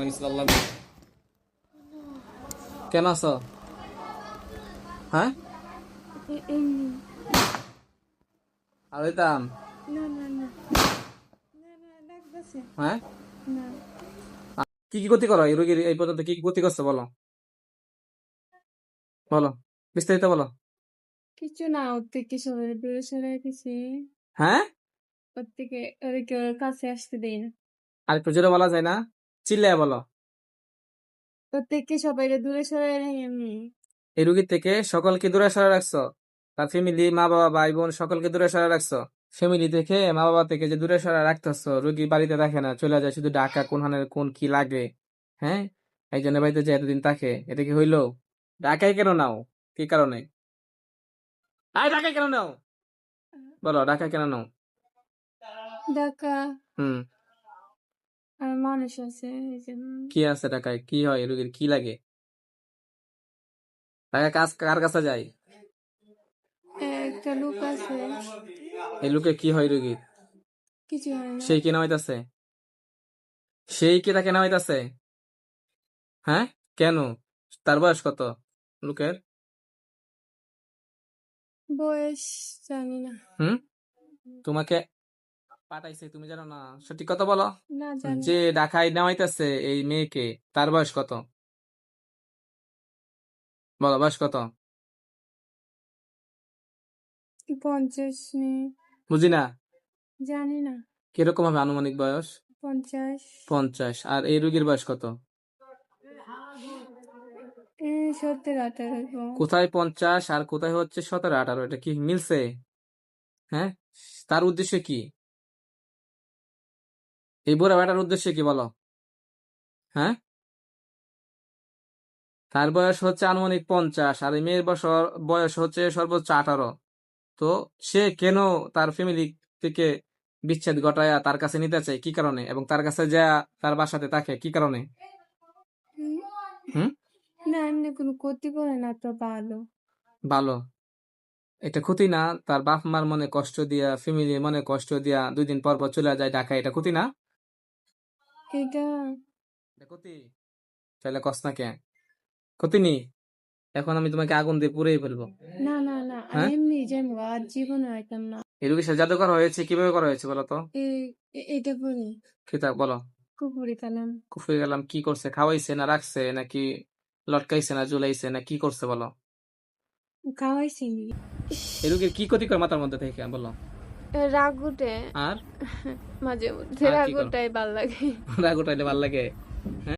গেছিল আল্লাহ। কেন আছো? হ্যাঁ, এমনি। আর হইতাম। না না না না না লাগতেছে হ্যাঁ, না। কি কি ক্ষতি করো এই রোগীর? এই পর্যন্ত কি কি ক্ষতি করছো বলো, বলো, বিস্তারিত বলো। কিছু না, ওর থেকে সবাই দূরে সরাই দিছে। হ্যাঁ, ওর থেকে ওদেরকে ওর কাছে আসতে দেই না। আর একটু জোরে বলা যায় না? চিল্লায় বলো। ওর থেকে সবাই দূরে সরাই রাখি আমি। এই রোগীর থেকে সকলকে দূরে সরে রাখছো? তার ফ্যামিলি, মা বাবা, ভাই বোন সকলকে দূরে সরে রাখছো? ফ্যামিলি থেকে, মা বাবা থেকে যে দূরে সরে রাখতেছো, রোগী বাড়িতে দেখে না, চলে যায় শুধু ঢাকা, কোনখানে কোন কি লাগে। হ্যাঁ, একজনের বাড়িতে যে এতদিন থাকে, এটা কি হইলো? ঢাকায় কেন নাও? কি কারণে? ঢাকায় কেন নাও? বলো, ঢাকায় কেন নাও? ঢাকা হুম, আর মানুষ আছে এই জন্য। কি আছে ঢাকায়? কি হয় রোগীর? কি লাগে? ঢাকায় কাজ কার কাছে যায়? একটা লোক আছে, এই লোকে কি হয় রোগীর? কিছু হয় না। সেই কেন হইতাছে? সেই কি তাকে নেওয়া হইতাছে? হ্যাঁ, কেন? তার বয়স কত লোকের? বয়স জানি না। হুম, তোমাকে পাঠাইছে, তুমি জানো না? সঠিক কথা বলো। না জানি যে ঢাকায় নেওয়াইতেছে এই মেয়েকে, তার বয়স কত? বলো, বয়স কত? 50 নেই, বুঝি না। জানি না। কিরকম হবে আনুমানিক বয়স? 50। 50। আর এই রোগীর বয়স কত? 17-18 কোথায় 50 আর কোথায় হচ্ছে 17-18? এটা কি মিলছে? হ্যাঁ, তার উদ্দেশ্য কি? এই বুড়া বেটার উদ্দেশ্য কি বলো? হ্যাঁ, তার বয়স হচ্ছে আনুমানিক 50 আর এই মেয়ের বয়স হচ্ছে সর্বোচ্চ 18। তো সে কেন তার ফ্যামিলি থেকে বিচ্ছেদ ঘটায়া তার কাছে নিতে চায় কি কারণে, এবং তার কাছে যা তার বাসাতে থাকে কি কারণে? হুম, না, এমনি কোনো ক্ষতি করে না তো, ভালো। ভালো। এটা ক্ষতি না? তার বাপ মার মনে কষ্ট দিয়া, ফ্যামিলির মনে কষ্ট দিয়া 2 দিন পর পর চলে যায় ঢাকা, এটা ক্ষতি না? এটা এটা ক্ষতি? তাহলে কস না কে? ক্ষতি নি? এখন আমি তোমাকে আগুন দিয়ে পুড়িয়ে ফেলবো। না না না, আমি হ্যাঁ, এমনি যাবো, আর জীবনে আইতাম না। এই রোগীর সাথে জাদু করা হয়েছে, কিভাবে করা হয়েছে বলো তো? এটা পরে খিতা বলো। কুপুরি কালাম কুফরি গেলাম, কি করছে? খাওয়াইছে না রাখছে, নাকি লটকাইছে না ঝুলাইছে, না কি করছে বলো? খাওয়াইছিনি। এই রোগীর কি ক্ষতি করে মাথার মধ্যে থেকে বলো? রাগ উঠে আর মাঝে মধ্যে, আর রাগ কি করো? উঠাই ভাল লাগে। রাগ উঠাইলে ভাল লাগে? হ্যাঁ,